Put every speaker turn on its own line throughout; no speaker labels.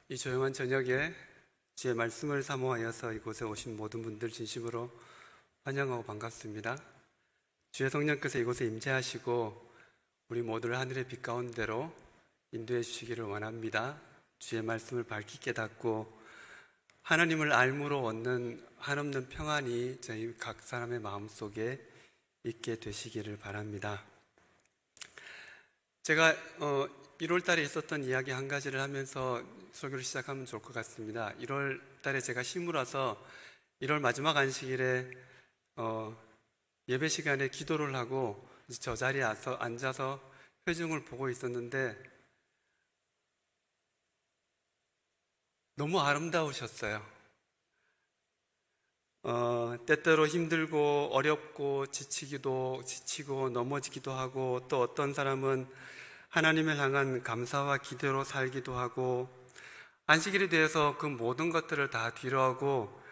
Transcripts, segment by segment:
이 조용한 저녁에 주의 말씀을 사모하여서 이곳에 오신 모든 분들 진심으로 환영하고 반갑습니다. 주의 성령께서 이곳에 임재하시고 우리 모두를 하늘의 빛 가운데로 인도해 주시기를 원합니다. 주의 말씀을 밝히 깨닫고 하나님을 알므로 얻는 한없는 평안이 저희 각 사람의 마음속에 있게 되시기를 바랍니다. 제가 1월 달에 있었던 이야기 한 가지를 하면서 설교를 시작하면 좋을 것 같습니다. 1월 달에 제가 시무라서 1월 마지막 안식일에 예배 시간에 기도를 하고 저 자리에 앉아서 회중을 보고 있었는데 너무 아름다우셨어요. 때때로 힘들고 어렵고 지치고 넘어지기도 하고, 또 어떤 사람은 하나님을 향한 감사와 기대로 살기도 하고, 안식일에 대해서 그 모든 것들을 다 뒤로하고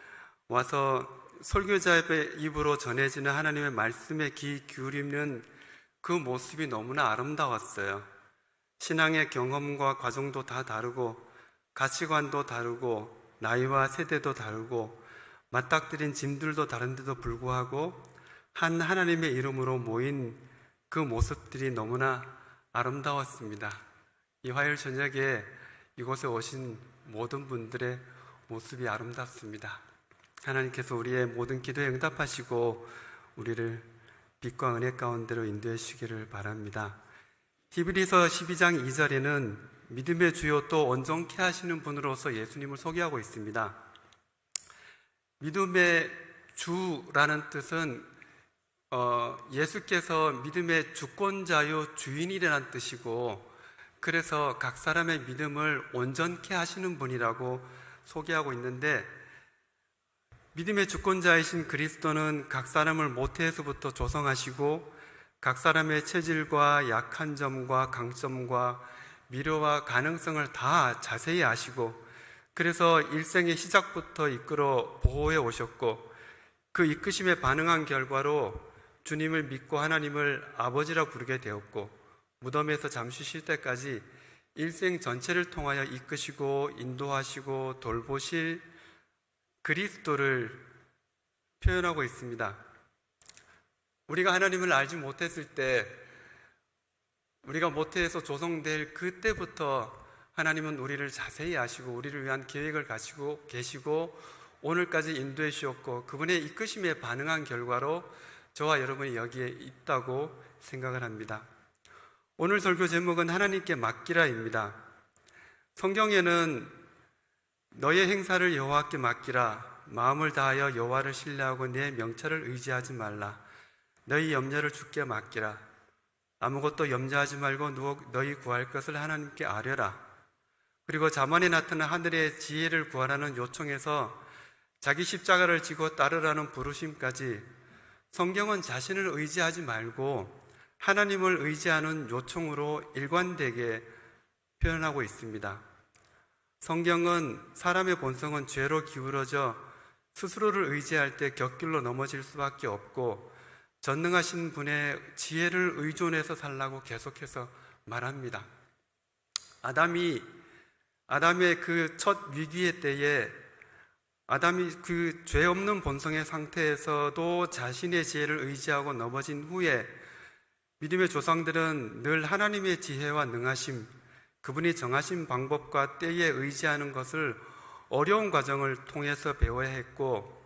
와서 설교자의 입으로 전해지는 하나님의 말씀에 귀 기울이는 그 모습이 너무나 아름다웠어요. 신앙의 경험과 과정도 다 다르고, 가치관도 다르고, 나이와 세대도 다르고, 맞닥뜨린 짐들도 다른데도 불구하고 한 하나님의 이름으로 모인 그 모습들이 너무나 아름다웠습니다. 이 화요일 저녁에 이곳에 오신 모든 분들의 모습이 아름답습니다. 하나님께서 우리의 모든 기도에 응답하시고 우리를 빛과 은혜 가운데로 인도해 주시기를 바랍니다. 히브리서 12장 2절에는 믿음의 주요 또 온전케 하시는 분으로서 예수님을 소개하고 있습니다. 믿음의 주라는 뜻은 예수께서 믿음의 주권자요 주인이라는 뜻이고, 그래서 각 사람의 믿음을 온전케 하시는 분이라고 소개하고 있는데, 믿음의 주권자이신 그리스도는 각 사람을 모태에서부터 조성하시고 각 사람의 체질과 약한 점과 강점과 미래와 가능성을 다 자세히 아시고, 그래서 일생의 시작부터 이끌어 보호해 오셨고, 그 이끄심에 반응한 결과로 주님을 믿고 하나님을 아버지라 부르게 되었고, 무덤에서 잠시 쉴 때까지 일생 전체를 통하여 이끄시고 인도하시고 돌보실 그리스도를 표현하고 있습니다. 우리가 하나님을 알지 못했을 때, 우리가 모태에서 조성될 그때부터 하나님은 우리를 자세히 아시고 우리를 위한 계획을 가지고 계시고 오늘까지 인도해 주셨고, 그분의 이끄심에 반응한 결과로 저와 여러분이 여기에 있다고 생각을 합니다. 오늘 설교 제목은 하나님께 맡기라입니다. 성경에는 너의 행사를 여호와께 맡기라, 마음을 다하여 여호와를 신뢰하고 내 명철을 의지하지 말라, 너희 염려를 주께 맡기라, 아무것도 염려하지 말고 너희 구할 것을 하나님께 아뢰라. 그리고 잠언에 나타난 하늘의 지혜를 구하라는 요청에서 자기 십자가를 지고 따르라는 부르심까지, 성경은 자신을 의지하지 말고 하나님을 의지하는 요청으로 일관되게 표현하고 있습니다. 성경은 사람의 본성은 죄로 기울어져 스스로를 의지할 때 곁길로 넘어질 수밖에 없고, 전능하신 분의 지혜를 의존해서 살라고 계속해서 말합니다. 아담의 그 첫 위기의 때에 아담이 그 죄 없는 본성의 상태에서도 자신의 지혜를 의지하고 넘어진 후에 믿음의 조상들은 늘 하나님의 지혜와 능하심, 그분이 정하신 방법과 때에 의지하는 것을 어려운 과정을 통해서 배워야 했고,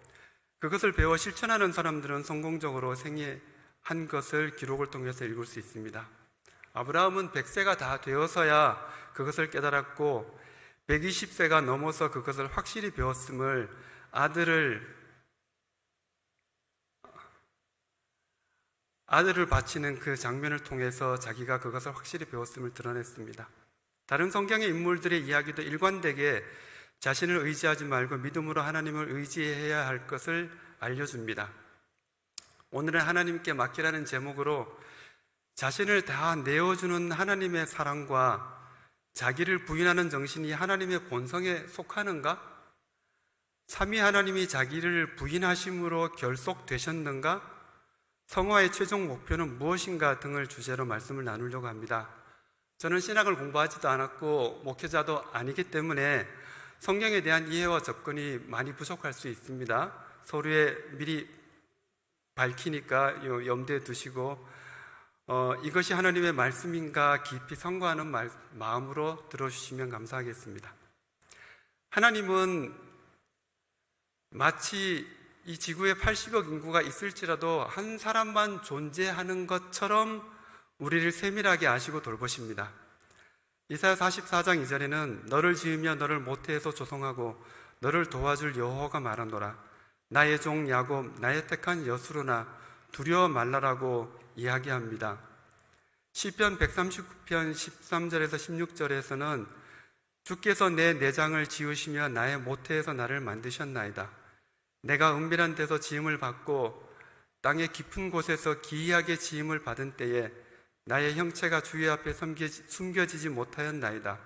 그것을 배워 실천하는 사람들은 성공적으로 생애한 것을 기록을 통해서 읽을 수 있습니다. 아브라함은 100세가 다 되어서야 그것을 깨달았고 120세가 넘어서 그것을 확실히 배웠음을 아들을 바치는 그 장면을 통해서 자기가 그것을 확실히 배웠음을 드러냈습니다. 다른 성경의 인물들의 이야기도 일관되게 자신을 의지하지 말고 믿음으로 하나님을 의지해야 할 것을 알려줍니다. 오늘은 하나님께 맡기라는 제목으로 자신을 다 내어주는 하나님의 사랑과 자기를 부인하는 정신이 하나님의 본성에 속하는가? 삼위 하나님이 자기를 부인하심으로 결속되셨는가? 성화의 최종 목표는 무엇인가 등을 주제로 말씀을 나누려고 합니다. 저는 신학을 공부하지도 않았고 목회자도 아니기 때문에 성경에 대한 이해와 접근이 많이 부족할 수 있습니다. 서류에 미리 밝히니까 염두에 두시고 이것이 하나님의 말씀인가 깊이 선고하는 마음으로 들어주시면 감사하겠습니다. 하나님은 마치 이 지구에 80억 인구가 있을지라도 한 사람만 존재하는 것처럼 우리를 세밀하게 아시고 돌보십니다. 이사야 44장 2절에는 너를 지으며 너를 모태에서 조성하고 너를 도와줄 여호와가 말하노라. 나의 종 야곱 나의 택한 여수로나 두려워 말라라고 이야기합니다. 시편 139편 13절에서 16절에서는 주께서 내 내장을 지으시며 나의 모태에서 나를 만드셨나이다. 내가 은밀한 데서 지음을 받고 땅의 깊은 곳에서 기이하게 지음을 받은 때에 나의 형체가 주의 앞에 숨겨지지 못하였나이다.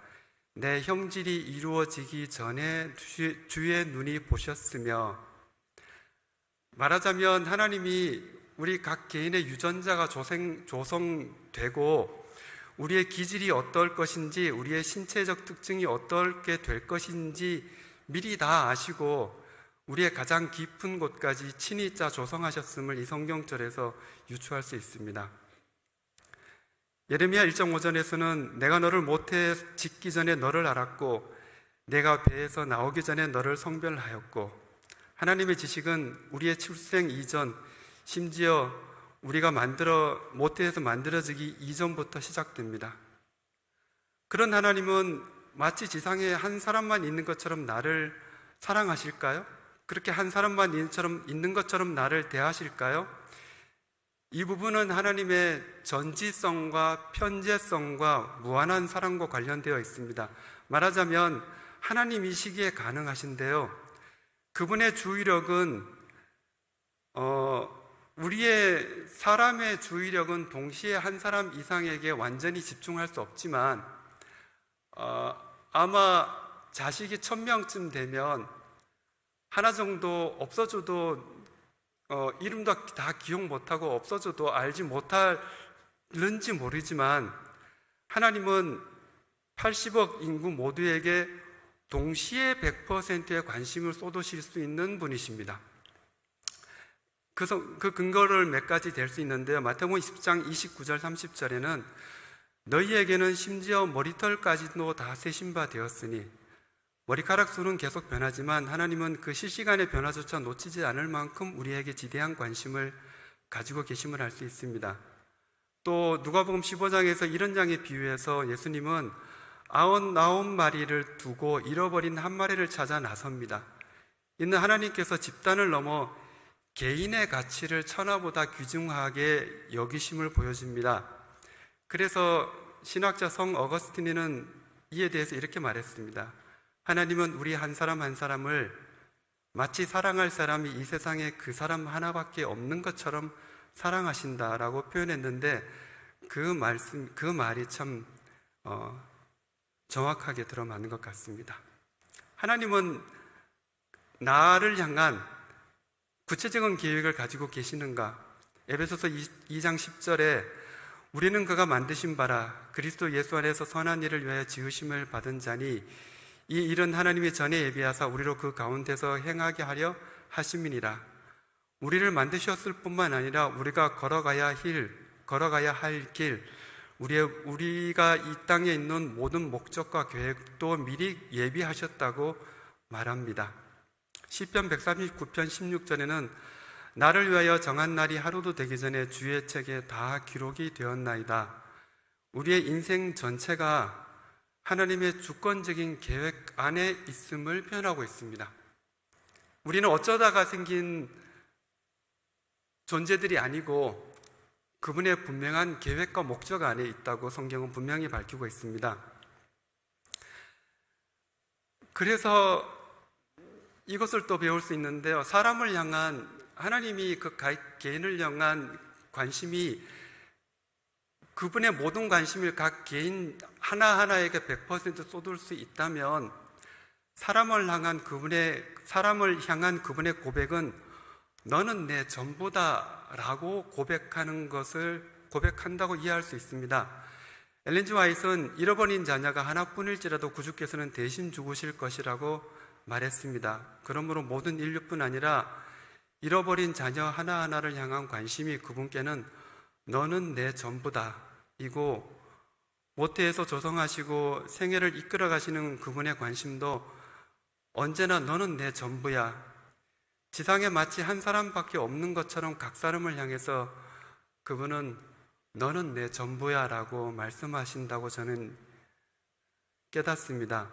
내 형질이 이루어지기 전에 주의 눈이 보셨으며, 말하자면 하나님이 우리 각 개인의 유전자가 조성되고 우리의 기질이 어떨 것인지, 우리의 신체적 특징이 어떻게 될 것인지 미리 다 아시고 우리의 가장 깊은 곳까지 친히 짜 조성하셨음을 이 성경절에서 유추할 수 있습니다. 예레미야 1.5절에서는 내가 너를 모태에 짓기 전에 너를 알았고 내가 배에서 나오기 전에 너를 성별하였고, 하나님의 지식은 우리의 출생 이전, 심지어 우리가 모태에서 만들어지기 이전부터 시작됩니다. 그런 하나님은 마치 지상에 한 사람만 있는 것처럼 나를 사랑하실까요? 그렇게 한 사람만 있는 것처럼 나를 대하실까요? 이 부분은 하나님의 전지성과 편재성과 무한한 사랑과 관련되어 있습니다. 말하자면 하나님이시기에 가능하신데요, 그분의 주의력은 우리의 사람의 주의력은 동시에 한 사람 이상에게 완전히 집중할 수 없지만 아마 자식이 1000명쯤 되면 하나 정도 없어져도 이름도 다 기억 못하고 없어져도 알지 못할는지 모르지만, 하나님은 80억 인구 모두에게 동시에 100%의 관심을 쏟으실 수 있는 분이십니다. 그 근거를 몇 가지 될 수 있는데요, 마태복음 20장 29절 30절에는 너희에게는 심지어 머리털까지도 다 세신 바 되었으니, 머리카락 수는 계속 변하지만 하나님은 그 실시간의 변화조차 놓치지 않을 만큼 우리에게 지대한 관심을 가지고 계심을 알 수 있습니다. 또 누가복음 15장에서 이런 장에 비유해서 예수님은 99마리를 두고 잃어버린 한 마리를 찾아 나섭니다. 이는 하나님께서 집단을 넘어 개인의 가치를 천하보다 귀중하게 여기심을 보여줍니다. 그래서 신학자 성 어거스틴은 이에 대해서 이렇게 말했습니다. 하나님은 우리 한 사람 한 사람을 마치 사랑할 사람이 이 세상에 그 사람 하나밖에 없는 것처럼 사랑하신다라고 표현했는데, 그 말이 참 정확하게 들어맞는 것 같습니다. 하나님은 나를 향한 구체적인 계획을 가지고 계시는가? 에베소서 2장 10절에 우리는 그가 만드신 바라 그리스도 예수 안에서 선한 일을 위하여 지으심을 받은 자니 이 일은 하나님이 전에 예비하사 우리로 그 가운데서 행하게 하려 하심이니라. 우리를 만드셨을 뿐만 아니라 우리가 걸어가야 할 길, 우리가 이 땅에 있는 모든 목적과 계획도 미리 예비하셨다고 말합니다. 시편 139편 16절에는 나를 위하여 정한 날이 하루도 되기 전에 주의 책에 다 기록이 되었나이다. 우리의 인생 전체가 하나님의 주권적인 계획 안에 있음을 표현하고 있습니다. 우리는 어쩌다가 생긴 존재들이 아니고 그분의 분명한 계획과 목적 안에 있다고 성경은 분명히 밝히고 있습니다. 그래서 이것을 또 배울 수 있는데요, 사람을 향한 하나님이 그 개인을 향한 관심이, 그분의 모든 관심을 각 개인 하나하나에게 100% 쏟을 수 있다면 사람을 향한 그분의 고백은 너는 내 전부다 라고 고백한다고 이해할 수 있습니다. 엘렌 G. 화이트는 잃어버린 자녀가 하나뿐일지라도 구주께서는 대신 죽으실 것이라고 말했습니다. 그러므로 모든 인류뿐 아니라 잃어버린 자녀 하나하나를 향한 관심이 그분께는 너는 내 전부다 이고, 모태에서 조성하시고 생애를 이끌어 가시는 그분의 관심도 언제나 너는 내 전부야, 지상에 마치 한 사람밖에 없는 것처럼 각 사람을 향해서 그분은 너는 내 전부야 라고 말씀하신다고 저는 깨닫습니다.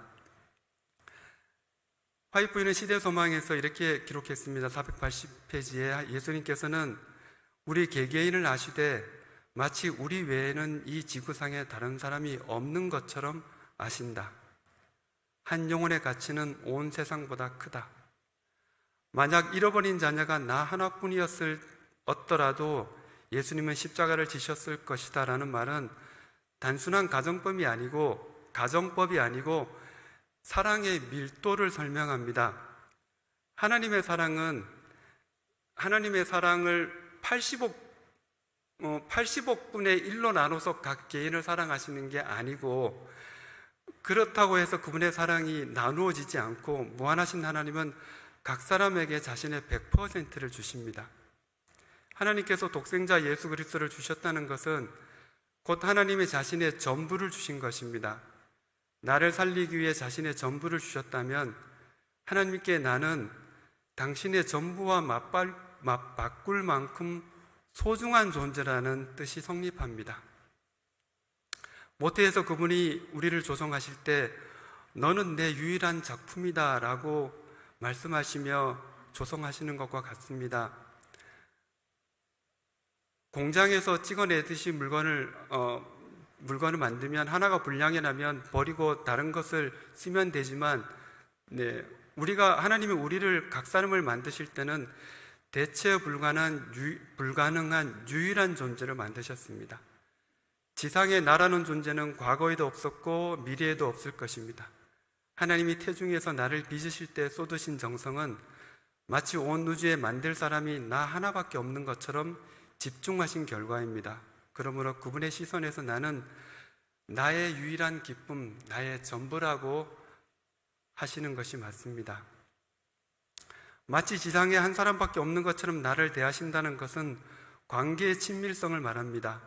화이트 부인은 시대소망에서 이렇게 기록했습니다. 480페이지에 예수님께서는 우리 개개인을 아시되 마치 우리 외에는 이 지구상에 다른 사람이 없는 것처럼 아신다. 한 영혼의 가치는 온 세상보다 크다. 만약 잃어버린 자녀가 나 하나뿐이었더라도 예수님은 십자가를 지셨을 것이다 라는 말은 단순한 가정법이 아니고 사랑의 밀도를 설명합니다. 하나님의 사랑을 80억분의 1로 나눠서 각 개인을 사랑하시는 게 아니고, 그렇다고 해서 그분의 사랑이 나누어지지 않고 무한하신 하나님은 각 사람에게 자신의 100%를 주십니다. 하나님께서 독생자 예수 그리스도를 주셨다는 것은 곧 하나님의 자신의 전부를 주신 것입니다. 나를 살리기 위해 자신의 전부를 주셨다면 하나님께 나는 당신의 전부와 맞바꿀 만큼 소중한 존재라는 뜻이 성립합니다. 모태에서 그분이 우리를 조성하실 때 너는 내 유일한 작품이다 라고 말씀하시며 조성하시는 것과 같습니다. 공장에서 찍어내듯이 물건을 만들면 하나가 불량이 나면 버리고 다른 것을 쓰면 되지만, 하나님이 우리를 각 사람을 만드실 때는 대체 불가능한 유일한 존재를 만드셨습니다. 지상에 나라는 존재는 과거에도 없었고 미래에도 없을 것입니다. 하나님이 태중에서 나를 빚으실 때 쏟으신 정성은 마치 온 우주에 만들 사람이 나 하나밖에 없는 것처럼 집중하신 결과입니다. 그러므로 그분의 시선에서 나는 나의 유일한 기쁨, 나의 전부라고 하시는 것이 맞습니다. 마치 지상에 한 사람밖에 없는 것처럼 나를 대하신다는 것은 관계의 친밀성을 말합니다.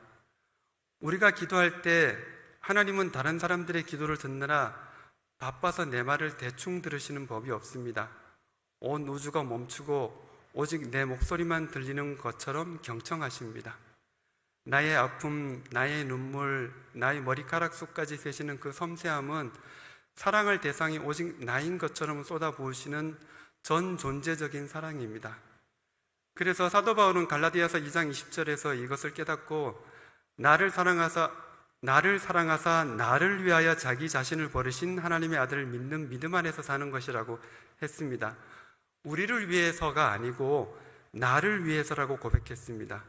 우리가 기도할 때 하나님은 다른 사람들의 기도를 듣느라 바빠서 내 말을 대충 들으시는 법이 없습니다. 온 우주가 멈추고 오직 내 목소리만 들리는 것처럼 경청하십니다. 나의 아픔, 나의 눈물, 나의 머리카락 속까지 세시는 그 섬세함은 사랑할 대상이 오직 나인 것처럼 쏟아부으시는 전 존재적인 사랑입니다. 그래서 사도 바울은 갈라디아서 2장 20절에서 이것을 깨닫고 나를 사랑하사 나를 위하여 자기 자신을 버리신 하나님의 아들을 믿는 믿음 안에서 사는 것이라고 했습니다. 우리를 위해서가 아니고 나를 위해서라고 고백했습니다.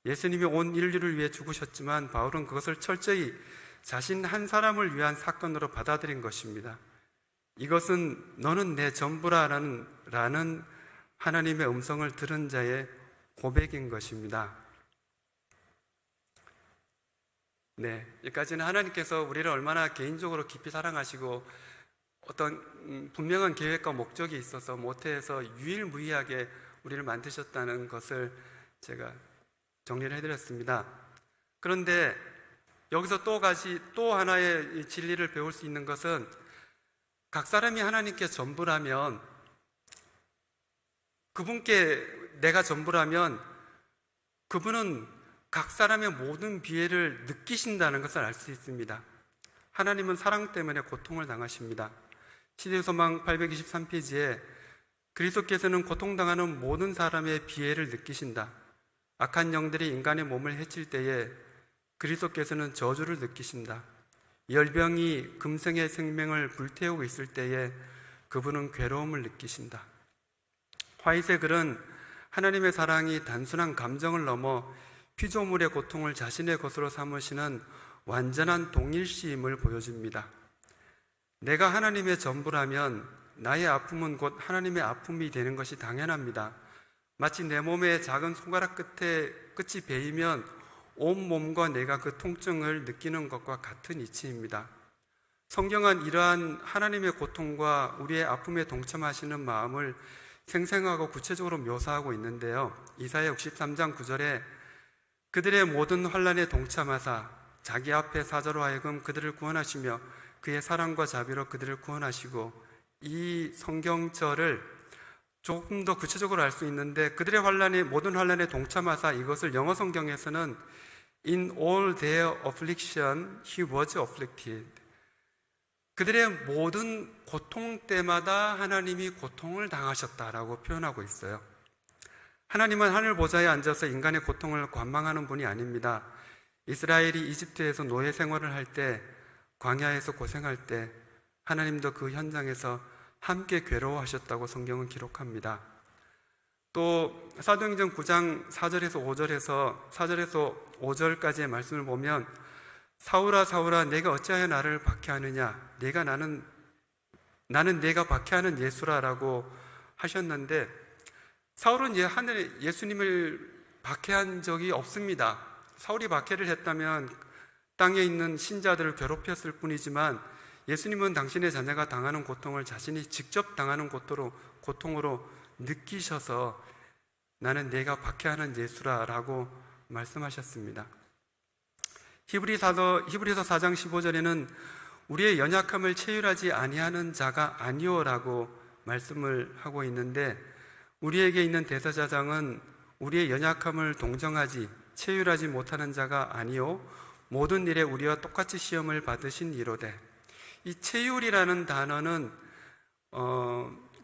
예수님이 온 인류를 위해 죽으셨지만 바울은 그것을 철저히 자신 한 사람을 위한 사건으로 받아들인 것입니다. 이것은 너는 내 전부라는 하나님의 음성을 들은 자의 고백인 것입니다. 여기까지는 하나님께서 우리를 얼마나 개인적으로 깊이 사랑하시고 어떤 분명한 계획과 목적이 있어서 모태에서 유일무이하게 우리를 만드셨다는 것을 제가 정리를 해드렸습니다. 그런데 여기서 또 하나의 진리를 배울 수 있는 것은 각 사람이 하나님께 전부라면, 그분께 내가 전부라면 그분은 각 사람의 모든 비애를 느끼신다는 것을 알 수 있습니다. 하나님은 사랑 때문에 고통을 당하십니다. 시대소망 823페이지에 그리스도께서는 고통당하는 모든 사람의 비애를 느끼신다. 악한 영들이 인간의 몸을 해칠 때에 그리스도께서는 저주를 느끼신다. 열병이 금생의 생명을 불태우고 있을 때에 그분은 괴로움을 느끼신다. 화이트의 글은 하나님의 사랑이 단순한 감정을 넘어 피조물의 고통을 자신의 것으로 삼으시는 완전한 동일시임을 보여줍니다. 내가 하나님의 전부라면 나의 아픔은 곧 하나님의 아픔이 되는 것이 당연합니다. 마치 내 몸의 작은 손가락 끝이 베이면 온몸과 뇌가 그 통증을 느끼는 것과 같은 이치입니다. 성경은 이러한 하나님의 고통과 우리의 아픔에 동참하시는 마음을 생생하고 구체적으로 묘사하고 있는데요. 이사야 63장 9절에 그들의 모든 환난에 동참하사 자기 앞에 사자로 하여금 그들을 구원하시며 그의 사랑과 자비로 그들을 구원하시고, 이 성경절을 조금 더 구체적으로 알 수 있는데, 그들의 환난에, 모든 환난에 동참하사, 이것을 영어 성경에서는 In all their affliction he was afflicted. 그들의 모든 고통 때마다 하나님이 고통을 당하셨다라고 표현하고 있어요. 하나님은 하늘 보좌에 앉아서 인간의 고통을 관망하는 분이 아닙니다. 이스라엘이 이집트에서 노예 생활을 할 때, 광야에서 고생할 때 하나님도 그 현장에서 함께 괴로워하셨다고 성경은 기록합니다. 또 사도행전 9장 4절에서 5절까지의 말씀을 보면 사울아 사울아 내가 어찌하여 나를 박해하느냐, 나는 내가 박해하는 예수라라고 하셨는데, 사울은 하늘에 예수님을 박해한 적이 없습니다. 사울이 박해를 했다면 땅에 있는 신자들을 괴롭혔을 뿐이지만, 예수님은 당신의 자녀가 당하는 고통을 자신이 직접 당하는 고통으로 느끼셔서 나는 내가 박해하는 예수라라고 말씀하셨습니다. 히브리서 4장 15절에는 우리의 연약함을 체휼하지 아니하는 자가 아니오라고 말씀을 하고 있는데, 우리에게 있는 대제사장은 우리의 연약함을 동정하지 체휼하지 못하는 자가 아니오 모든 일에 우리와 똑같이 시험을 받으신 이로되, 이 체휼이라는 단어는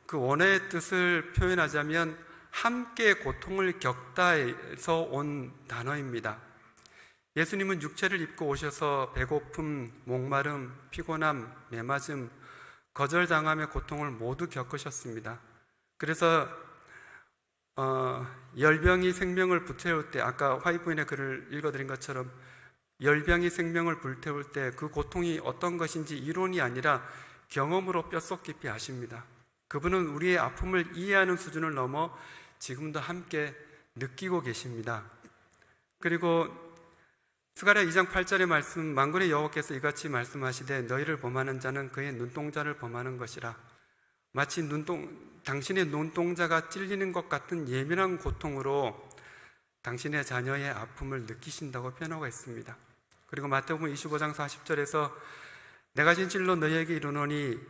그 원어의 뜻을 표현하자면 함께 고통을 겪다에서 온 단어입니다. 예수님은 육체를 입고 오셔서 배고픔, 목마름, 피곤함, 매맞음, 거절당함의 고통을 모두 겪으셨습니다. 그래서 열병이 생명을 불태울 때, 아까 화이트부인의 글을 읽어드린 것처럼 열병이 생명을 불태울 때 그 고통이 어떤 것인지 이론이 아니라 경험으로 뼛속 깊이 아십니다. 그분은 우리의 아픔을 이해하는 수준을 넘어 지금도 함께 느끼고 계십니다. 그리고 스가랴 2장 8절의 말씀, 만군의 여호와께서 이같이 말씀하시되 너희를 범하는 자는 그의 눈동자를 범하는 것이라. 마치 당신의 눈동자가 찔리는 것 같은 예민한 고통으로 당신의 자녀의 아픔을 느끼신다고 표현하고 있습니다. 그리고 마태복음 25장 40절에서 내가 진실로 너희에게 이르노니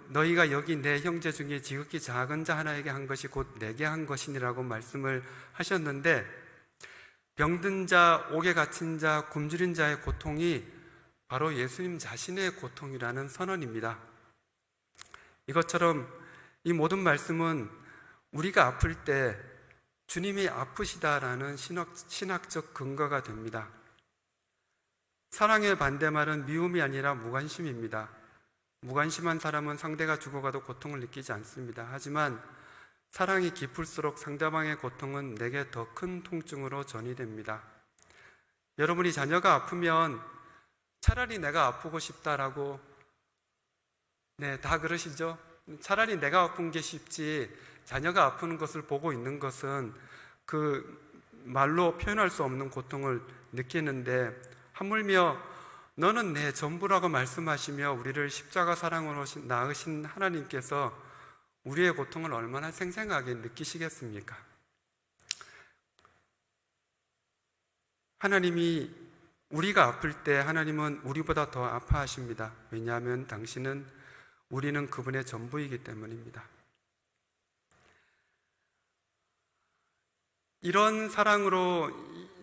너희가 여기 내 형제 중에 지극히 작은 자 하나에게 한 것이 곧 내게 한 것이니라고 말씀을 하셨는데, 병든 자, 옥에 갇힌 자, 굶주린 자의 고통이 바로 예수님 자신의 고통이라는 선언입니다. 이것처럼 이 모든 말씀은 우리가 아플 때 주님이 아프시다라는 신학적 근거가 됩니다. 사랑의 반대말은 미움이 아니라 무관심입니다. 무관심한 사람은 상대가 죽어가도 고통을 느끼지 않습니다. 하지만 사랑이 깊을수록 상대방의 고통은 내게 더 큰 통증으로 전이됩니다. 여러분이 자녀가 아프면 차라리 내가 아프고 싶다라고 다 그러시죠? 차라리 내가 아픈 게 쉽지, 자녀가 아프는 것을 보고 있는 것은 그 말로 표현할 수 없는 고통을 느끼는데, 하물며 너는 내 전부라고 말씀하시며 우리를 십자가 사랑으로 낳으신 하나님께서 우리의 고통을 얼마나 생생하게 느끼시겠습니까? 하나님이 우리가 아플 때 하나님은 우리보다 더 아파하십니다. 왜냐하면 우리는 그분의 전부이기 때문입니다. 이런 사랑으로,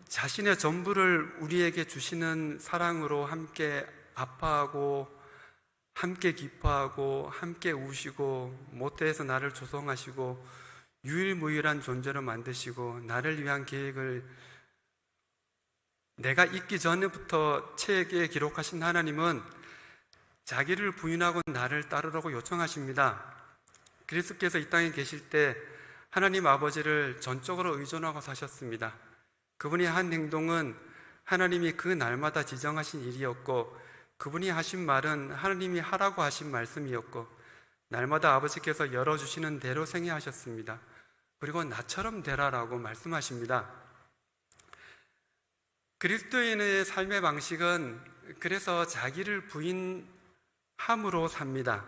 자신의 전부를 우리에게 주시는 사랑으로 함께 아파하고 함께 기뻐하고 함께 우시고 모태에서 나를 조성하시고 유일무이한 존재로 만드시고 나를 위한 계획을 내가 있기 전부터 책에 기록하신 하나님은 자기를 부인하고 나를 따르라고 요청하십니다. 그리스도께서 이 땅에 계실 때 하나님 아버지를 전적으로 의존하고 사셨습니다. 그분이 한 행동은 하나님이 그 날마다 지정하신 일이었고, 그분이 하신 말은 하나님이 하라고 하신 말씀이었고, 날마다 아버지께서 열어주시는 대로 생애하셨습니다. 그리고 나처럼 되라라고 말씀하십니다. 그리스도인의 삶의 방식은 그래서 자기를 부인함으로 삽니다.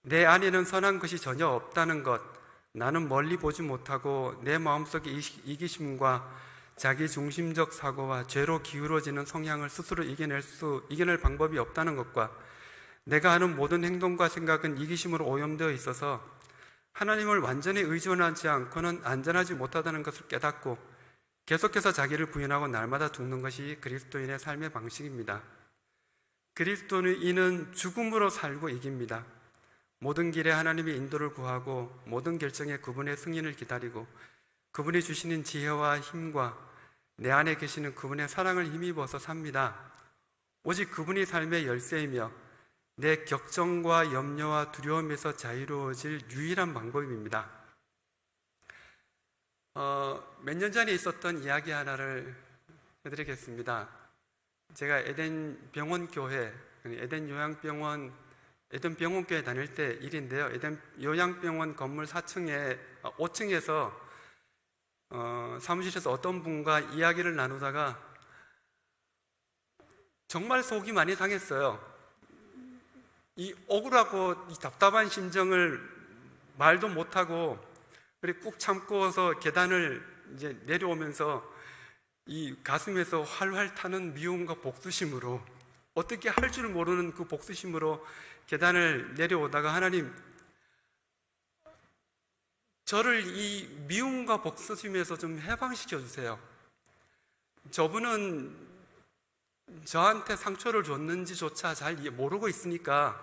내 안에는 선한 것이 전혀 없다는 것, 나는 멀리 보지 못하고 내 마음속의 이기심과 자기 중심적 사고와 죄로 기울어지는 성향을 스스로 이겨낼 방법이 없다는 것과 내가 하는 모든 행동과 생각은 이기심으로 오염되어 있어서 하나님을 완전히 의존하지 않고는 안전하지 못하다는 것을 깨닫고 계속해서 자기를 부인하고 날마다 죽는 것이 그리스도인의 삶의 방식입니다. 그리스도인은 죽음으로 살고 이깁니다. 모든 길에 하나님의 인도를 구하고 모든 결정에 그분의 승인을 기다리고 그분이 주시는 지혜와 힘과 내 안에 계시는 그분의 사랑을 힘입어서 삽니다. 오직 그분이 삶의 열쇠이며 내 걱정과 염려와 두려움에서 자유로워질 유일한 방법입니다. 몇 년 전에 있었던 이야기 하나를 해드리겠습니다. 제가 에덴 병원교회, 에덴 요양병원, 에덴 병원교회 다닐 때 일인데요. 에덴 요양병원 건물 5층에서 사무실에서 어떤 분과 이야기를 나누다가 정말 속이 많이 상했어요. 이 억울하고 이 답답한 심정을 말도 못하고 그리고 꾹 참고서 계단을 이제 내려오면서 이 가슴에서 활활 타는 미움과 복수심으로 어떻게 할 줄 모르는 그 복수심으로 계단을 내려오다가 하나님, 저를 이 미움과 복수심에서 좀 해방시켜 주세요. 저분은 저한테 상처를 줬는지조차 잘 모르고 있으니까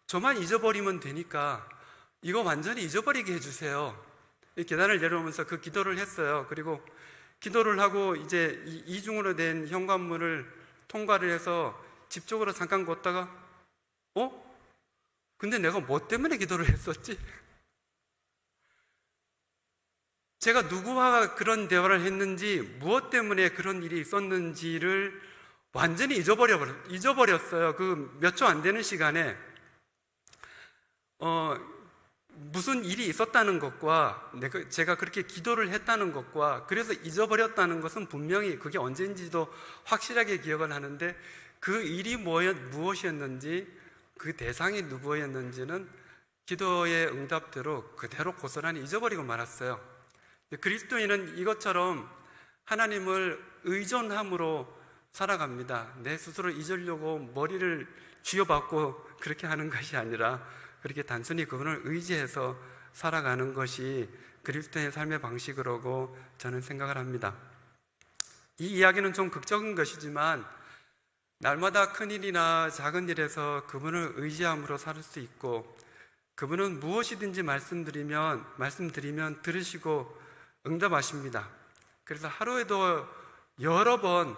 저만 잊어버리면 되니까 이거 완전히 잊어버리게 해주세요. 계단을 내려오면서 그 기도를 했어요. 그리고 기도를 하고 이제 이중으로 된 현관문을 통과를 해서 집 쪽으로 잠깐 걷다가 근데 내가 뭐 때문에 기도를 했었지? 제가 누구와 그런 대화를 했는지 무엇 때문에 그런 일이 있었는지를 완전히 잊어버렸어요. 그 몇 초 안 되는 시간에 무슨 일이 있었다는 것과 제가 그렇게 기도를 했다는 것과 그래서 잊어버렸다는 것은 분명히 그게 언제인지도 확실하게 기억을 하는데 그 일이 무엇이었는지 그 대상이 누구였는지는 기도의 응답대로 그대로 고스란히 잊어버리고 말았어요. 그리스도인은 이것처럼 하나님을 의존함으로 살아갑니다. 내 스스로 잊으려고 머리를 쥐어박고 그렇게 하는 것이 아니라 그렇게 단순히 그분을 의지해서 살아가는 것이 그리스도의 삶의 방식이라고 저는 생각을 합니다. 이 이야기는 좀 극적인 것이지만 날마다 큰 일이나 작은 일에서 그분을 의지함으로 살 수 있고 그분은 무엇이든지 말씀드리면 들으시고 응답하십니다. 그래서 하루에도 여러 번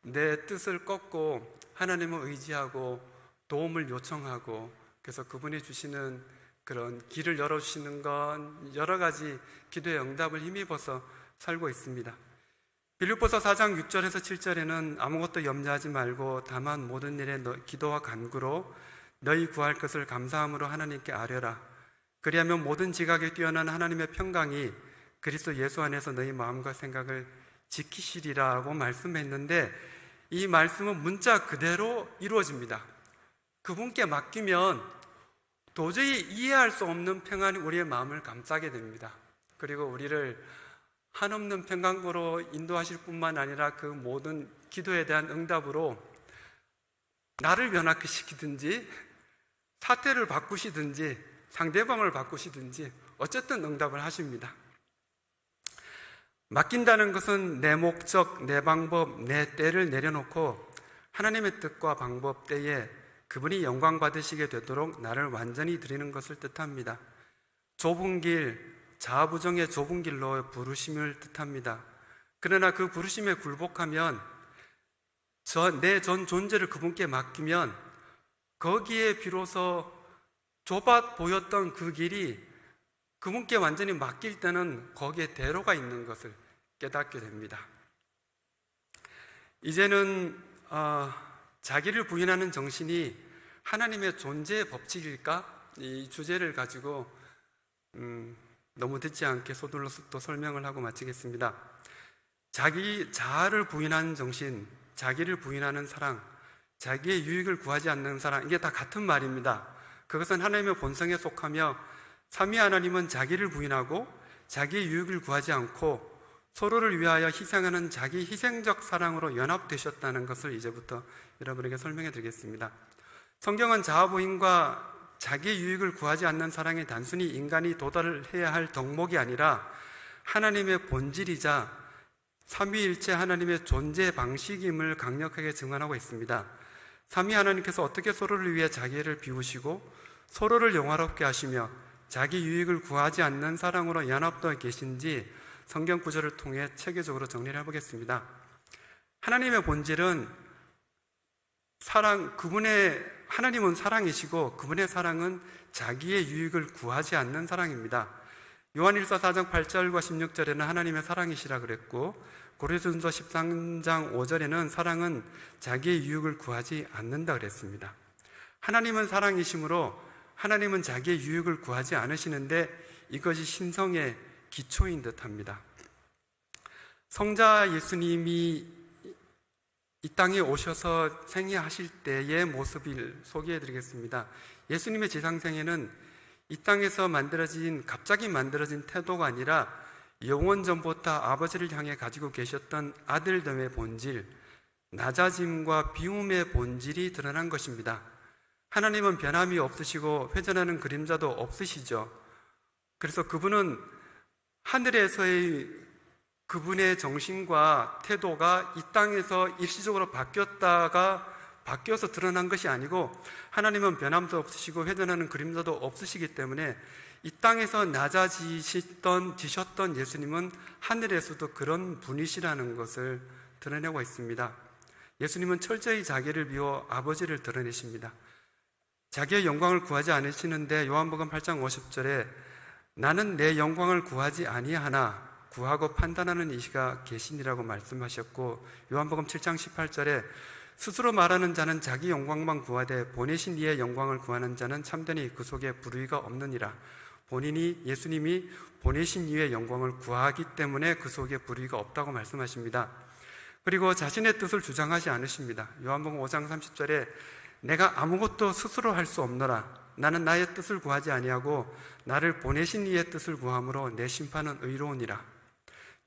내 뜻을 꺾고 하나님을 의지하고 도움을 요청하고 그래서 그분이 주시는 그런 길을 열어주시는 건 여러 가지 기도의 응답을 힘입어서 살고 있습니다. 빌립보서 4장 6절에서 7절에는 아무것도 염려하지 말고 다만 모든 일에 기도와 간구로 너희 구할 것을 감사함으로 하나님께 아뢰라. 그리하면 모든 지각에 뛰어난 하나님의 평강이 그리스도 예수 안에서 너희 마음과 생각을 지키시리라고 말씀했는데 이 말씀은 문자 그대로 이루어집니다. 그분께 맡기면 도저히 이해할 수 없는 평안이 우리의 마음을 감싸게 됩니다. 그리고 우리를 한없는 평강으로 인도하실 뿐만 아니라 그 모든 기도에 대한 응답으로 나를 변화시키든지 사태를 바꾸시든지 상대방을 바꾸시든지 어쨌든 응답을 하십니다. 맡긴다는 것은 내 목적, 내 방법, 내 때를 내려놓고 하나님의 뜻과 방법 때에 그분이 영광 받으시게 되도록 나를 완전히 드리는 것을 뜻합니다. 좁은 길, 자아부정의 좁은 길로 부르심을 뜻합니다. 그러나 그 부르심에 굴복하면 내 전 존재를 그분께 맡기면 거기에 비로소 좁아 보였던 그 길이 그분께 완전히 맡길 때는 거기에 대로가 있는 것을 깨닫게 됩니다. 이제는 자기를 부인하는 정신이 하나님의 존재의 법칙일까? 이 주제를 가지고 너무 듣지 않게 서둘러서 또 설명을 하고 마치겠습니다. 자기 자아를 부인하는 정신, 자기를 부인하는 사랑, 자기의 유익을 구하지 않는 사랑, 이게 다 같은 말입니다. 그것은 하나님의 본성에 속하며 삼위 하나님은 자기를 부인하고 자기의 유익을 구하지 않고 서로를 위하여 희생하는 자기 희생적 사랑으로 연합되셨다는 것을 이제부터 여러분에게 설명해 드리겠습니다. 성경은 자아 부인과 자기의 유익을 구하지 않는 사랑이 단순히 인간이 도달해야 할 덕목이 아니라 하나님의 본질이자 삼위일체 하나님의 존재 방식임을 강력하게 증언하고 있습니다. 삼위 하나님께서 어떻게 서로를 위해 자기를 비우시고 서로를 영화롭게 하시며 자기 유익을 구하지 않는 사랑으로 연합되어 계신지 성경 구절을 통해 체계적으로 정리를 해보겠습니다. 하나님의 본질은 하나님은 사랑이시고 그분의 사랑은 자기의 유익을 구하지 않는 사랑입니다. 요한일서 4장 8절과 16절에는 하나님의 사랑이시라 그랬고 고린도전서 13장 5절에는 사랑은 자기의 유익을 구하지 않는다 그랬습니다. 하나님은 사랑이시므로 하나님은 자기의 유익을 구하지 않으시는데 이것이 신성의 기초인 듯합니다. 성자 예수님이 이 땅에 오셔서 생애하실 때의 모습을 소개해 드리겠습니다. 예수님의 지상생애는 이 땅에서 갑자기 만들어진 태도가 아니라 영원 전부터 아버지를 향해 가지고 계셨던 아들됨의 본질, 낮아짐과 비움의 본질이 드러난 것입니다. 하나님은 변함이 없으시고 회전하는 그림자도 없으시죠. 그래서 그분은 하늘에서의 그분의 정신과 태도가 이 땅에서 일시적으로 바뀌어서 드러난 것이 아니고 하나님은 변함도 없으시고 회전하는 그림자도 없으시기 때문에 이 땅에서 지셨던 예수님은 하늘에서도 그런 분이시라는 것을 드러내고 있습니다. 예수님은 철저히 자기를 비워 아버지를 드러내십니다. 자기의 영광을 구하지 않으시는데 요한복음 8장 50절에 나는 내 영광을 구하지 아니하나 구하고 판단하는 이시가 계시니라고 말씀하셨고 요한복음 7장 18절에 스스로 말하는 자는 자기 영광만 구하되 보내신 이의 영광을 구하는 자는 참되니 그 속에 불의가 없느니라. 예수님이 보내신 이의 영광을 구하기 때문에 그 속에 불의가 없다고 말씀하십니다. 그리고 자신의 뜻을 주장하지 않으십니다. 요한복음 5장 30절에 내가 아무것도 스스로 할 수 없노라. 나는 나의 뜻을 구하지 아니하고 나를 보내신 이의 뜻을 구함으로 내 심판은 의로우니라.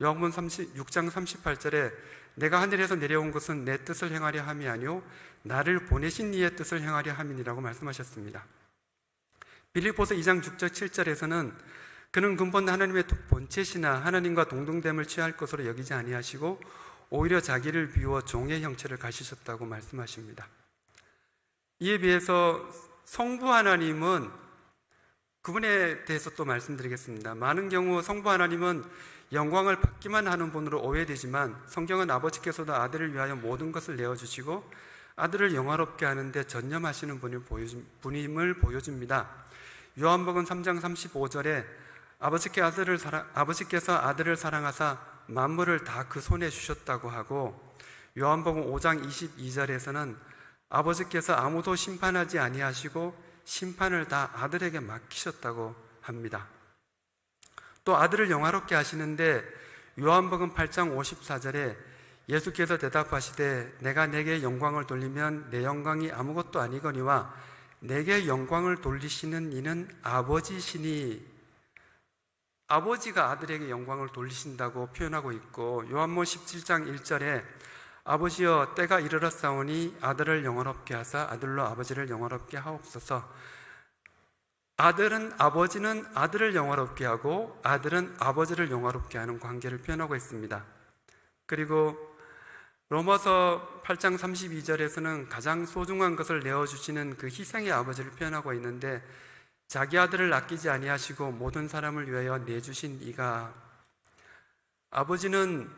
요한복음 6장 38절에 내가 하늘에서 내려온 것은 내 뜻을 행하려 함이 아니오 나를 보내신 이의 뜻을 행하려 함이니라고 말씀하셨습니다. 빌립보서 2장 6절 7절에서는 그는 근본 하나님의 본체시나 하나님과 동등됨을 취할 것으로 여기지 아니하시고 오히려 자기를 비워 종의 형체를 가지셨다고 말씀하십니다. 이에 비해서 성부 하나님은 그분에 대해서 또 말씀드리겠습니다. 많은 경우 성부 하나님은 영광을 받기만 하는 분으로 오해되지만 성경은 아버지께서도 아들을 위하여 모든 것을 내어주시고 아들을 영화롭게 하는데 전념하시는 분임을 보여줍니다. 요한복음 3장 35절에 아버지께서 아들을 사랑하사 만물을 다 그 손에 주셨다고 하고 요한복음 5장 22절에서는 아버지께서 아무도 심판하지 아니하시고 심판을 다 아들에게 맡기셨다고 합니다. 또 아들을 영화롭게 하시는데 요한복음 8장 54절에 예수께서 대답하시되 내가 내게 영광을 돌리면 내 영광이 아무것도 아니거니와 내게 영광을 돌리시는 이는 아버지시니 아버지가 아들에게 영광을 돌리신다고 표현하고 있고 요한복음 17장 1절에 아버지여 때가 이르렀사오니 아들을 영화롭게 하사 아들로 아버지를 영화롭게 하옵소서. 아버지는 아들을 영화롭게 하고 아들은 아버지를 영화롭게 하는 관계를 표현하고 있습니다. 그리고 로마서 8장 32절에서는 가장 소중한 것을 내어주시는 그 희생의 아버지를 표현하고 있는데 자기 아들을 아끼지 아니하시고 모든 사람을 위하여 내주신 이가 아버지는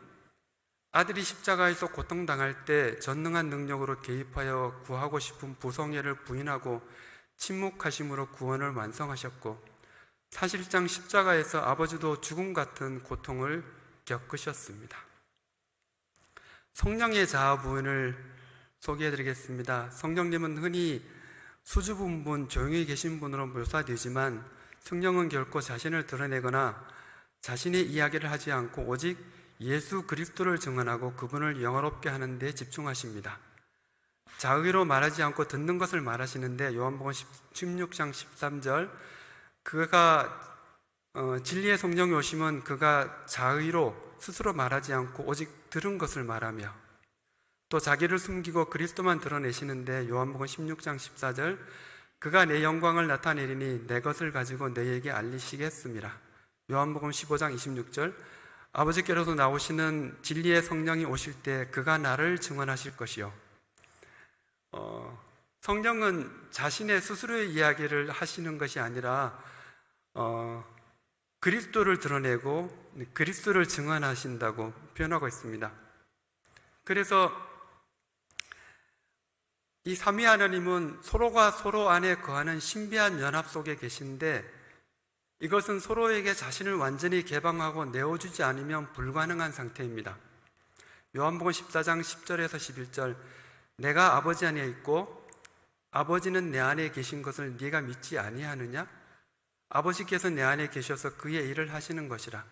아들이 십자가에서 고통당할 때 전능한 능력으로 개입하여 구하고 싶은 부성애를 부인하고 침묵하심으로 구원을 완성하셨고 사실상 십자가에서 아버지도 죽음 같은 고통을 겪으셨습니다. 성령의 자아 부인을 소개해드리겠습니다. 성령님은 흔히 수줍은 분, 조용히 계신 분으로 묘사되지만 성령은 결코 자신을 드러내거나 자신의 이야기를 하지 않고 오직 예수 그리스도를 증언하고 그분을 영화롭게 하는 데 집중하십니다. 자의로 말하지 않고 듣는 것을 말하시는데 요한복음 16장 13절 그가 진리의 성령이 오시면 그가 자의로 스스로 말하지 않고 오직 들은 것을 말하며 또 자기를 숨기고 그리스도만 드러내시는데 요한복음 16장 14절 그가 내 영광을 나타내리니 내 것을 가지고 너희에게 알리시겠습니다. 요한복음 15장 26절 아버지께로서 나오시는 진리의 성령이 오실 때 그가 나를 증언하실 것이요. 성령은 자신의 스스로의 이야기를 하시는 것이 아니라 그리스도를 드러내고 그리스도를 증언하신다고 표현하고 있습니다. 그래서 이 삼위 하나님은 서로가 서로 안에 거하는 신비한 연합 속에 계신데 이것은 서로에게 자신을 완전히 개방하고 내어주지 않으면 불가능한 상태입니다. 요한복음 14장 10절에서 11절 내가 아버지 안에 있고 아버지는 내 안에 계신 것을 네가 믿지 아니하느냐? 아버지께서 내 안에 계셔서 그의 일을 하시는 것이라.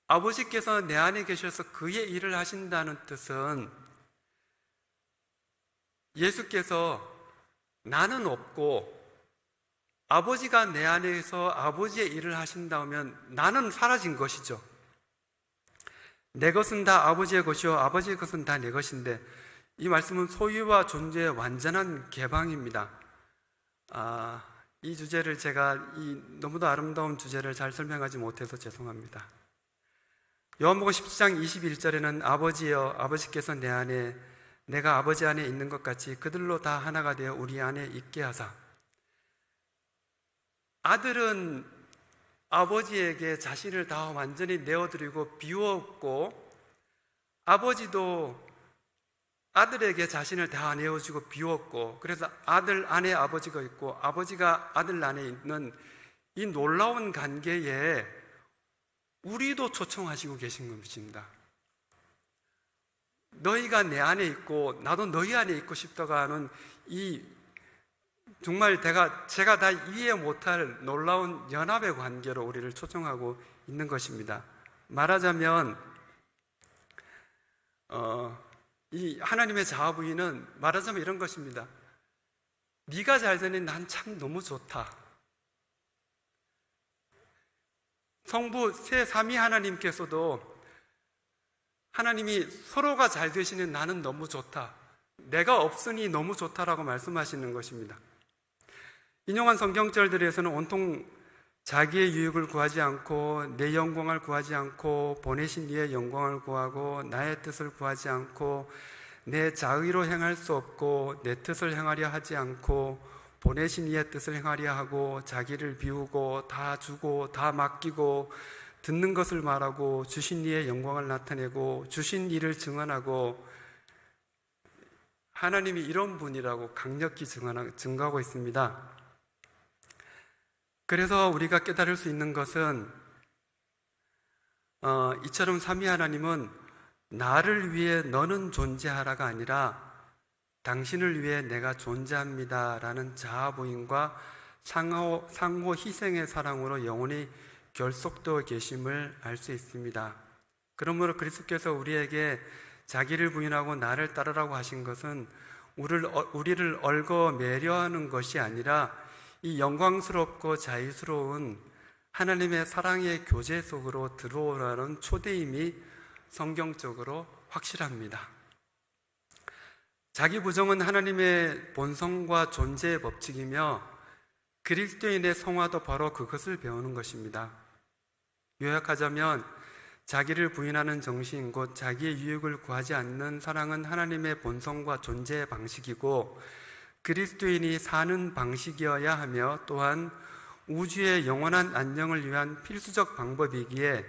아버지께서 내 안에 계셔서 그의 일을 하신다는 뜻은 예수께서 나는 없고 아버지가 내 안에서 아버지의 일을 하신다면 나는 사라진 것이죠. 내 것은 다 아버지의 것이요 아버지의 것은 다 내 것인데 이 말씀은 소유와 존재의 완전한 개방입니다. 이 주제를 제가 이 너무도 아름다운 주제를 잘 설명하지 못해서 죄송합니다. 요한복음 17장 21절에는 아버지여 아버지께서 내 안에 내가 아버지 안에 있는 것 같이 그들로 다 하나가 되어 우리 안에 있게 하사. 아들은 아버지에게 자신을 다 완전히 내어드리고 비웠고 아버지도 아들에게 자신을 다 내어주고 비웠고 그래서 아들 안에 아버지가 있고 아버지가 아들 안에 있는 이 놀라운 관계에 우리도 초청하시고 계신 것입니다. 너희가 내 안에 있고 나도 너희 안에 있고 싶다고 하는 이 정말 제가 다 이해 못할 놀라운 연합의 관계로 우리를 초청하고 있는 것입니다. 말하자면 이 하나님의 자아부인은 말하자면 이런 것입니다. 네가 잘 되니 난 참 너무 좋다. 성부 세 삼위 하나님께서도 하나님이 서로가 잘 되시는 나는 너무 좋다. 내가 없으니 너무 좋다라고 말씀하시는 것입니다. 인용한 성경절들에서는 온통 자기의 유익을 구하지 않고 내 영광을 구하지 않고 보내신 이의 영광을 구하고 나의 뜻을 구하지 않고 내 자의로 행할 수 없고 내 뜻을 행하려 하지 않고 보내신 이의 뜻을 행하려 하고 자기를 비우고 다 주고 다 맡기고 듣는 것을 말하고 주신 이의 영광을 나타내고 주신 일을 증언하고 하나님이 이런 분이라고 강력히 증거하고 있습니다. 그래서 우리가 깨달을 수 있는 것은 이처럼 삼위 하나님은 나를 위해 너는 존재하라가 아니라 당신을 위해 내가 존재합니다 라는 자아부인과 상호 희생의 사랑으로 영원히 결속되어 계심을 알 수 있습니다. 그러므로 그리스도께서 우리에게 자기를 부인하고 나를 따르라고 하신 것은 우리를 얽어매려 하는 것이 아니라 이 영광스럽고 자유스러운 하나님의 사랑의 교제 속으로 들어오라는 초대임이 성경적으로 확실합니다. 자기 부정은 하나님의 본성과 존재의 법칙이며 그리스도인의 성화도 바로 그것을 배우는 것입니다. 요약하자면 자기를 부인하는 정신 곧 자기의 유익을 구하지 않는 사랑은 하나님의 본성과 존재의 방식이고 그리스도인이 사는 방식이어야 하며 또한 우주의 영원한 안녕을 위한 필수적 방법이기에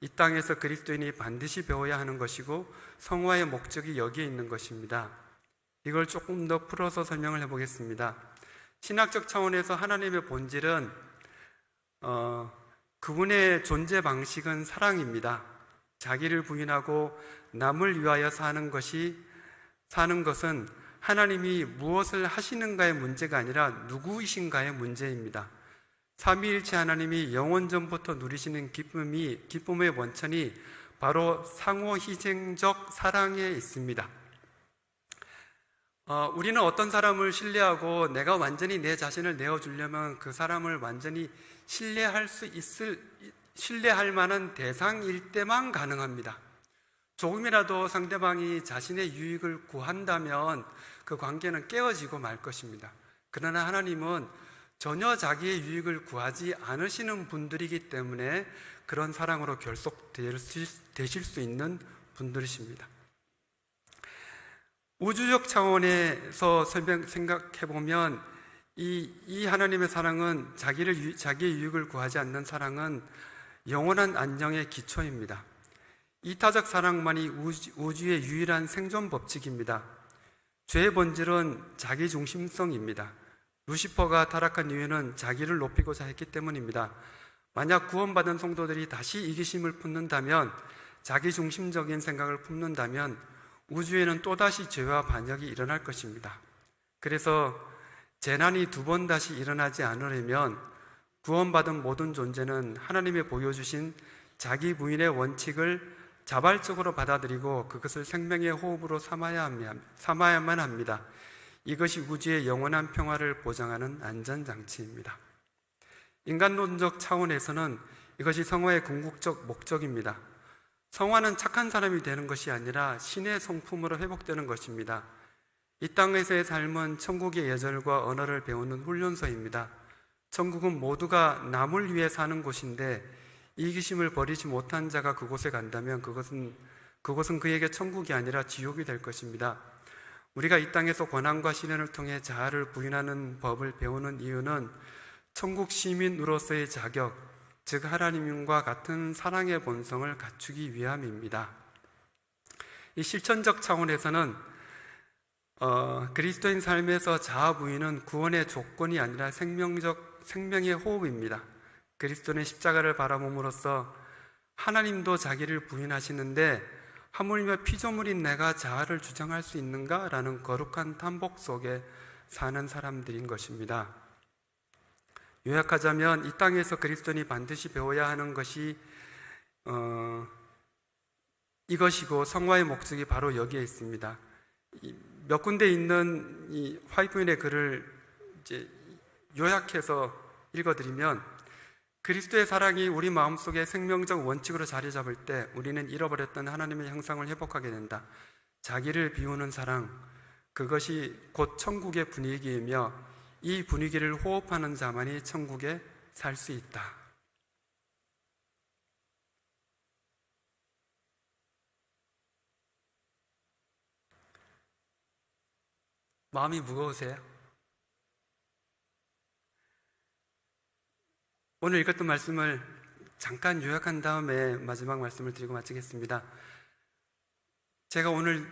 이 땅에서 그리스도인이 반드시 배워야 하는 것이고 성화의 목적이 여기에 있는 것입니다. 이걸 조금 더 풀어서 설명을 해보겠습니다. 신학적 차원에서 하나님의 본질은 그분의 존재 방식은 사랑입니다. 자기를 부인하고 남을 위하여 사는 것은 하나님이 무엇을 하시는가의 문제가 아니라 누구이신가의 문제입니다. 삼위일체 하나님이 영원 전부터 누리시는 기쁨의 원천이 바로 상호 희생적 사랑에 있습니다. 우리는 어떤 사람을 신뢰하고 내가 완전히 내 자신을 내어주려면 그 사람을 완전히 신뢰할 만한 대상일 때만 가능합니다. 조금이라도 상대방이 자신의 유익을 구한다면 그 관계는 깨어지고 말 것입니다. 그러나 하나님은 전혀 자기의 유익을 구하지 않으시는 분들이기 때문에 그런 사랑으로 결속되실 수 있는 분들이십니다. 우주적 차원에서 생각해보면 이 하나님의 사랑은 자기의 유익을 구하지 않는 사랑은 영원한 안녕의 기초입니다. 이타적 사랑만이 우주의 유일한 생존 법칙입니다. 죄의 본질은 자기중심성입니다. 루시퍼가 타락한 이유는 자기를 높이고자 했기 때문입니다. 만약 구원받은 성도들이 다시 이기심을 품는다면, 자기중심적인 생각을 품는다면 우주에는 또다시 죄와 반역이 일어날 것입니다. 그래서 재난이 두 번 다시 일어나지 않으려면 구원받은 모든 존재는 하나님이 보여주신 자기 부인의 원칙을 자발적으로 받아들이고 그것을 생명의 호흡으로 삼아야만 합니다. 이것이 우주의 영원한 평화를 보장하는 안전장치입니다. 인간론적 차원에서는 이것이 성화의 궁극적 목적입니다. 성화는 착한 사람이 되는 것이 아니라 신의 성품으로 회복되는 것입니다. 이 땅에서의 삶은 천국의 예절과 언어를 배우는 훈련소입니다. 천국은 모두가 남을 위해 사는 곳인데 이기심을 버리지 못한 자가 그곳에 간다면 그곳은 그에게 천국이 아니라 지옥이 될 것입니다. 우리가 이 땅에서 고난과 시련을 통해 자아를 부인하는 법을 배우는 이유는 천국 시민으로서의 자격, 즉 하나님과 같은 사랑의 본성을 갖추기 위함입니다. 이 실천적 차원에서는 그리스도인 삶에서 자아 부인은 구원의 조건이 아니라 생명의 호흡입니다. 그리스도는 십자가를 바라봄으로써 하나님도 자기를 부인하시는데 하물며 피조물인 내가 자아를 주장할 수 있는가? 라는 거룩한 탐복 속에 사는 사람들인 것입니다. 요약하자면 이 땅에서 그리스도인이 반드시 배워야 하는 것이 이것이고 성화의 목적이 바로 여기에 있습니다. 몇 군데 있는 이 화이트인의 글을 이제 요약해서 읽어드리면, 그리스도의 사랑이 우리 마음속에 생명적 원칙으로 자리 잡을 때 우리는 잃어버렸던 하나님의 형상을 회복하게 된다. 자기를 비우는 사랑, 그것이 곧 천국의 분위기이며 이 분위기를 호흡하는 자만이 천국에 살 수 있다. 마음이 무거우세요? 오늘 읽었던 말씀을 잠깐 요약한 다음에 마지막 말씀을 드리고 마치겠습니다. 제가 오늘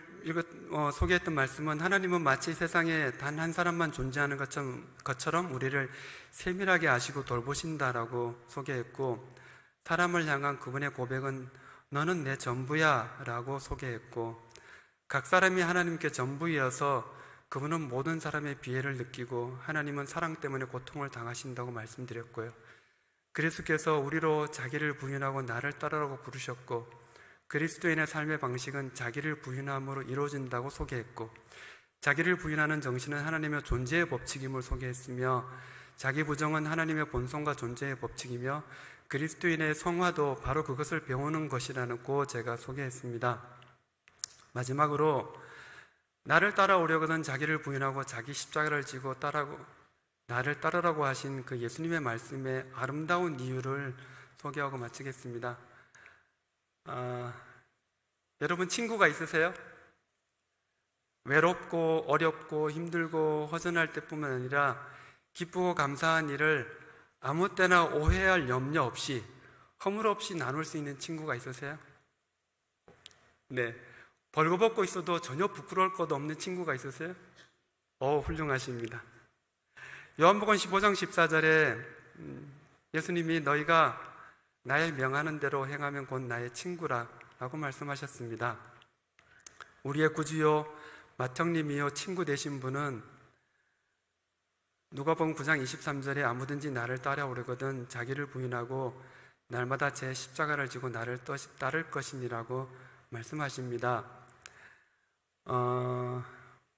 소개했던 말씀은 하나님은 마치 세상에 단 한 사람만 존재하는 것처럼 우리를 세밀하게 아시고 돌보신다라고 소개했고, 사람을 향한 그분의 고백은 너는 내 전부야 라고 소개했고, 각 사람이 하나님께 전부이어서 그분은 모든 사람의 비애를 느끼고 하나님은 사랑 때문에 고통을 당하신다고 말씀드렸고요. 그리스도께서 우리로 자기를 부인하고 나를 따르라고 부르셨고, 그리스도인의 삶의 방식은 자기를 부인함으로 이루어진다고 소개했고, 자기를 부인하는 정신은 하나님의 존재의 법칙임을 소개했으며, 자기 부정은 하나님의 본성과 존재의 법칙이며, 그리스도인의 성화도 바로 그것을 배우는 것이라고 제가 소개했습니다. 마지막으로 나를 따라오려거든 자기를 부인하고 자기 십자가를 지고 나를 따르라고 하신 그 예수님의 말씀의 아름다운 이유를 소개하고 마치겠습니다. 여러분 친구가 있으세요? 외롭고 어렵고 힘들고 허전할 때뿐만 아니라 기쁘고 감사한 일을 아무 때나 오해할 염려 없이 허물없이 나눌 수 있는 친구가 있으세요? 네. 벌거벗고 있어도 전혀 부끄러울 것 없는 친구가 있으세요? 훌륭하십니다. 요한복음 15장 14절에 예수님이 너희가 나의 명하는 대로 행하면 곧 나의 친구라 라고 말씀하셨습니다. 우리의 구주요 마청님이요 친구 되신 분은 누가복음 9장 23절에 아무든지 나를 따라오려거든 자기를 부인하고 날마다 제 십자가를 지고 나를 따를 것이니라고 말씀하십니다.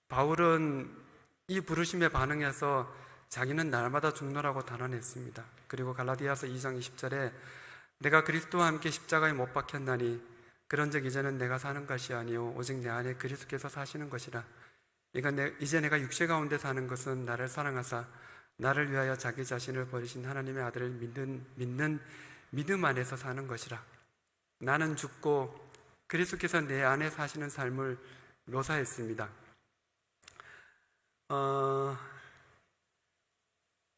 바울은 이 부르심에 반응해서 자기는 날마다 죽노라고 단언했습니다. 그리고 갈라디아서 2장 20절에 내가 그리스도와 함께 십자가에 못 박혔나니 그런즉 이제는 내가 사는 것이 아니요 오직 내 안에 그리스도께서 사시는 것이라. 이제 내가 육체 가운데 사는 것은 나를 사랑하사 나를 위하여 자기 자신을 버리신 하나님의 아들을 믿는 믿음 안에서 사는 것이라. 나는 죽고 그리스도께서 내 안에 사시는 삶을 묘사했습니다.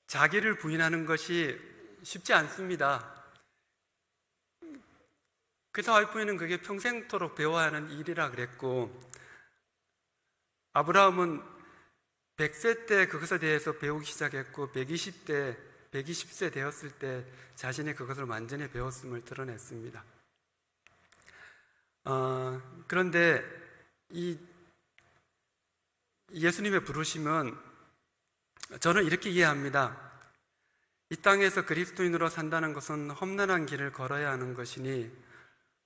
자기를 부인하는 것이 쉽지 않습니다. 그래서 와이프는 그게 평생토록 배워야 하는 일이라 그랬고, 아브라함은 100세 때 그것에 대해서 배우기 시작했고 120세 되었을 때 자신이 그것을 완전히 배웠음을 드러냈습니다. 그런데 이 예수님의 부르심은 저는 이렇게 이해합니다. 이 땅에서 그리스도인으로 산다는 것은 험난한 길을 걸어야 하는 것이니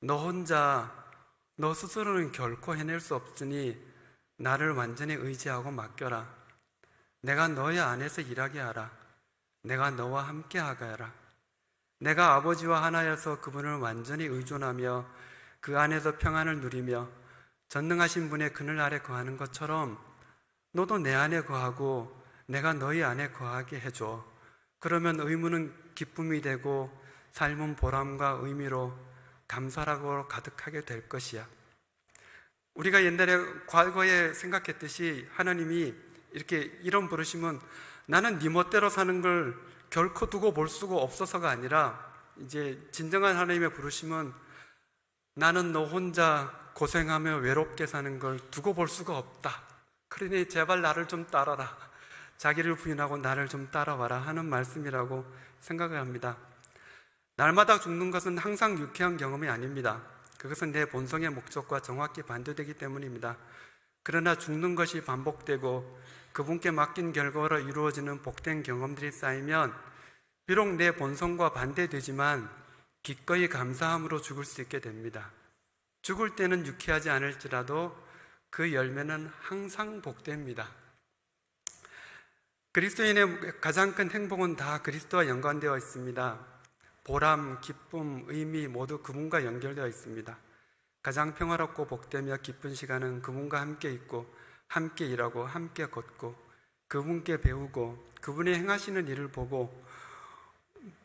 너 스스로는 결코 해낼 수 없으니 나를 완전히 의지하고 맡겨라. 내가 너의 안에서 일하게 하라. 내가 너와 함께 하게 하라. 내가 아버지와 하나여서 그분을 완전히 의존하며 그 안에서 평안을 누리며 전능하신 분의 그늘 아래 거하는 것처럼 너도 내 안에 거하고 내가 너희 안에 거하게 해줘. 그러면 의무는 기쁨이 되고 삶은 보람과 의미로 감사라고 가득하게 될 것이야. 우리가 옛날에 과거에 생각했듯이 하나님이 이런 부르심은 나는 네 멋대로 사는 걸 결코 두고 볼 수가 없어서가 아니라 이제 진정한 하나님의 부르심은 나는 너 혼자 고생하며 외롭게 사는 걸 두고 볼 수가 없다. 그러니 제발 나를 좀 따라라. 자기를 부인하고 나를 좀 따라와라 하는 말씀이라고 생각을 합니다. 날마다 죽는 것은 항상 유쾌한 경험이 아닙니다. 그것은 내 본성의 목적과 정확히 반대되기 때문입니다. 그러나 죽는 것이 반복되고 그분께 맡긴 결과로 이루어지는 복된 경험들이 쌓이면 비록 내 본성과 반대되지만 기꺼이 감사함으로 죽을 수 있게 됩니다. 죽을 때는 유쾌하지 않을지라도 그 열매는 항상 복됩니다. 그리스도인의 가장 큰 행복은 다 그리스도와 연관되어 있습니다. 보람, 기쁨, 의미 모두 그분과 연결되어 있습니다. 가장 평화롭고 복되며 기쁜 시간은 그분과 함께 있고 함께 일하고 함께 걷고 그분께 배우고 그분의 행하시는 일을 보고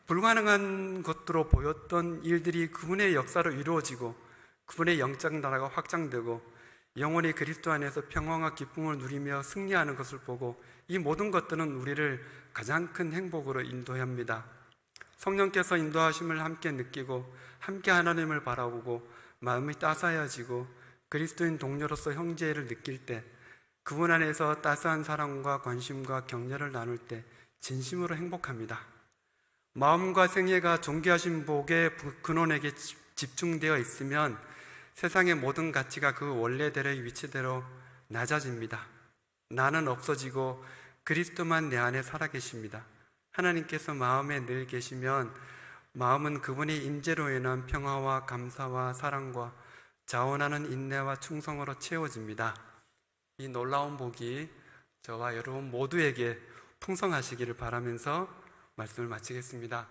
불가능한 것으로 보였던 일들이 그분의 역사로 이루어지고 그분의 영적 나라가 확장되고 영원히 그리스도 안에서 평화와 기쁨을 누리며 승리하는 것을 보고 이 모든 것들은 우리를 가장 큰 행복으로 인도합니다. 성령께서 인도하심을 함께 느끼고 함께 하나님을 바라보고 마음이 따스해지고 그리스도인 동료로서 형제를 느낄 때 그분 안에서 따스한 사랑과 관심과 격려를 나눌 때 진심으로 행복합니다. 마음과 생애가 존귀하신 복의 근원에게 집중되어 있으면 세상의 모든 가치가 그 원래대로의 위치대로 낮아집니다. 나는 없어지고 그리스도만 내 안에 살아계십니다. 하나님께서 마음에 늘 계시면 마음은 그분의 임재로 인한 평화와 감사와 사랑과 자원하는 인내와 충성으로 채워집니다. 이 놀라운 복이 저와 여러분 모두에게 풍성하시기를 바라면서 말씀을 마치겠습니다.